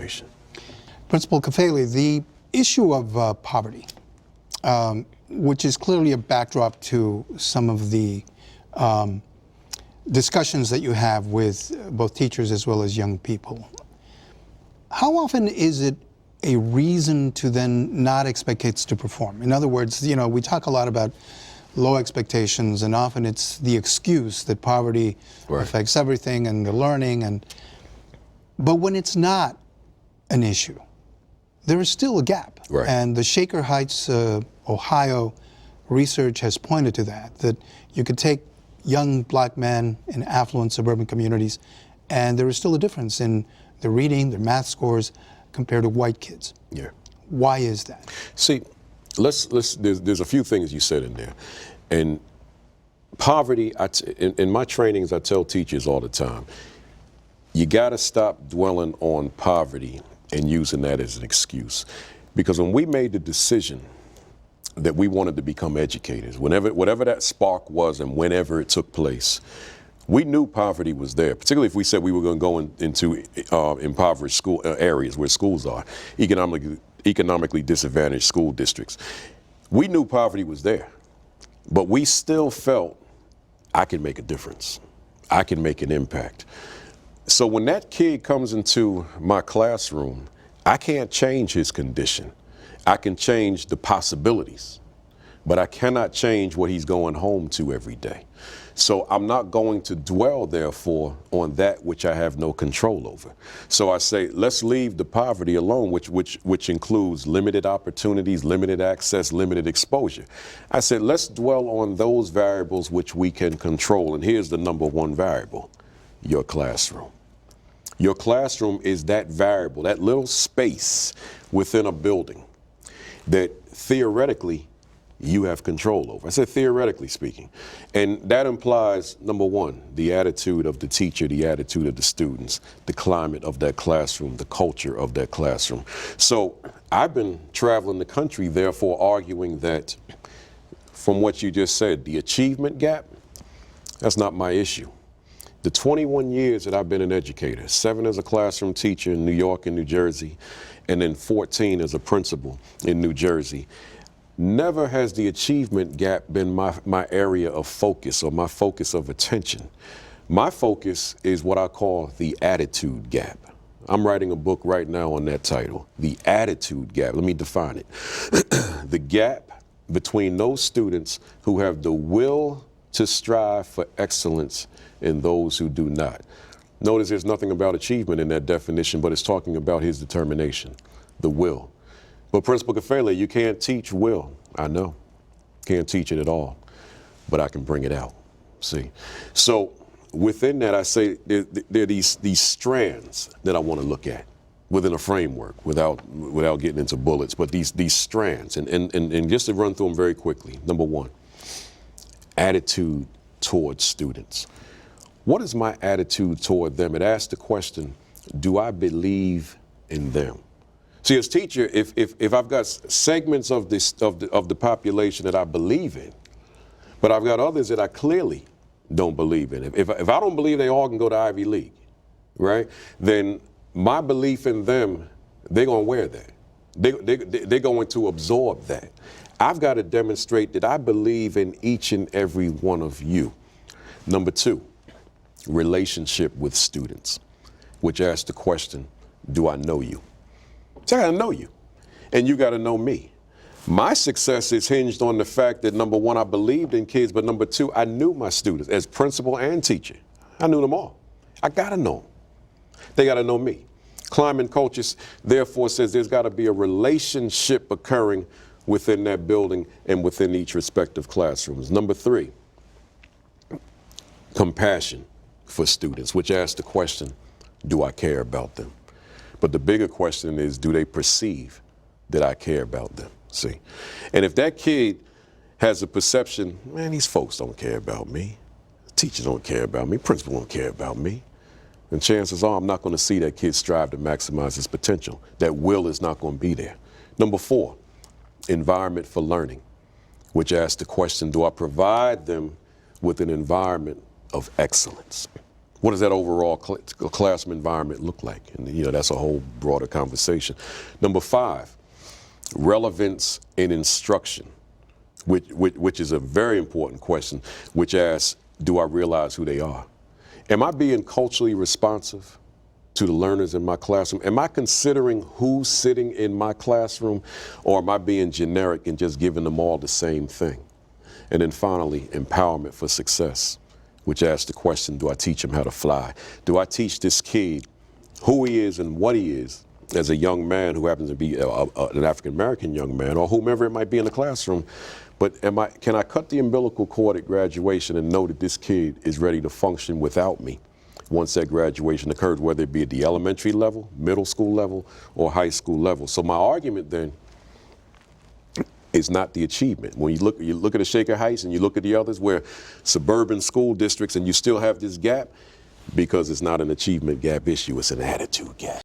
information. Principal Kafele, the issue of poverty, which is clearly a backdrop to some of the discussions that you have with both teachers as well as young people. How often is it a reason to then not expect kids to perform? In other words, we talk a lot about low expectations, and often it's the excuse that poverty affects everything and the learning. But when it's not an issue, there is still a gap. Right. And the Shaker Heights, Ohio research has pointed to that you could take young black men in affluent suburban communities, and there is still a difference in their reading, their math scores, compared to white kids. Yeah. Why is that? See, there's a few things you said in there. And poverty, in my trainings, I tell teachers all the time, you gotta stop dwelling on poverty and using that as an excuse. Because when we made the decision that we wanted to become educators, whatever that spark was and whenever it took place, we knew poverty was there, particularly if we said we were going to go into impoverished school areas where schools are, economically disadvantaged school districts. We knew poverty was there, but we still felt I can make a difference. I can make an impact. So when that kid comes into my classroom, I can't change his condition. I can change the possibilities, but I cannot change what he's going home to every day. So I'm not going to dwell, therefore, on that which I have no control over. So I say, let's leave the poverty alone, which includes limited opportunities, limited access, limited exposure. I said, let's dwell on those variables which we can control. And here's the number one variable: your classroom. Your classroom is that variable, that little space within a building that theoretically you have control over. I said theoretically speaking. And that implies, number one, the attitude of the teacher, the attitude of the students, the climate of that classroom, the culture of that classroom. So I've been traveling the country, therefore arguing that, from what you just said, the achievement gap, that's not my issue. The 21 years that I've been an educator, 7 as a classroom teacher in New York and New Jersey, and then 14 as a principal in New Jersey, never has the achievement gap been my area of focus or my focus of attention. My focus is what I call the attitude gap. I'm writing a book right now on that title, The Attitude Gap. Let me define it. The gap between those students who have the will to strive for excellence and those who do not. Notice there's nothing about achievement in that definition, but it's talking about his determination, the will. But Principal Kafele, you can't teach will. I know. Can't teach it at all. But I can bring it out. See? So within that, I say there are these strands that I want to look at within a framework without getting into bullets, but these strands. And just to run through them very quickly. Number one, attitude towards students. What is my attitude toward them? It asks the question, do I believe in them? See, as teacher, if I've got segments of the population that I believe in, but I've got others that I clearly don't believe in. If I don't believe they all can go to Ivy League, right? Then my belief in them, they're gonna wear that. They're going to absorb that. I've got to demonstrate that I believe in each and every one of you. Number two, relationship with students, which asks the question, do I know you? So I gotta know you, and you gotta know me. My success is hinged on the fact that, number one, I believed in kids, but number two, I knew my students as principal and teacher. I knew them all. I gotta know them. They gotta know me. Climate culture, therefore, says there's gotta be a relationship occurring within that building and within each respective classrooms. Number three, compassion for students, which asks the question, do I care about them? But the bigger question is, do they perceive that I care about them? See? And if that kid has a perception, man, these folks don't care about me, the teacher don't care about me, principal don't care about me, then chances are I'm not going to see that kid strive to maximize his potential. That will is not going to be there. Number four, environment for learning, which asks the question, do I provide them with an environment of excellence? What does that overall classroom environment look like? And that's a whole broader conversation. Number 5, relevance in instruction, which is a very important question, which asks, do I realize who they are? Am I being culturally responsive to the learners in my classroom? Am I considering who's sitting in my classroom, or am I being generic and just giving them all the same thing? And then finally, empowerment for success, which asks the question, do I teach him how to fly? Do I teach this kid who he is and what he is as a young man who happens to be an African-American young man, or whomever it might be in the classroom? But can I cut the umbilical cord at graduation and know that this kid is ready to function without me once that graduation occurs, whether it be at the elementary level, middle school level, or high school level? So my argument then is not the achievement. When you look at the Shaker Heights and you look at the others where suburban school districts, and you still have this gap, because it's not an achievement gap issue, it's an attitude gap.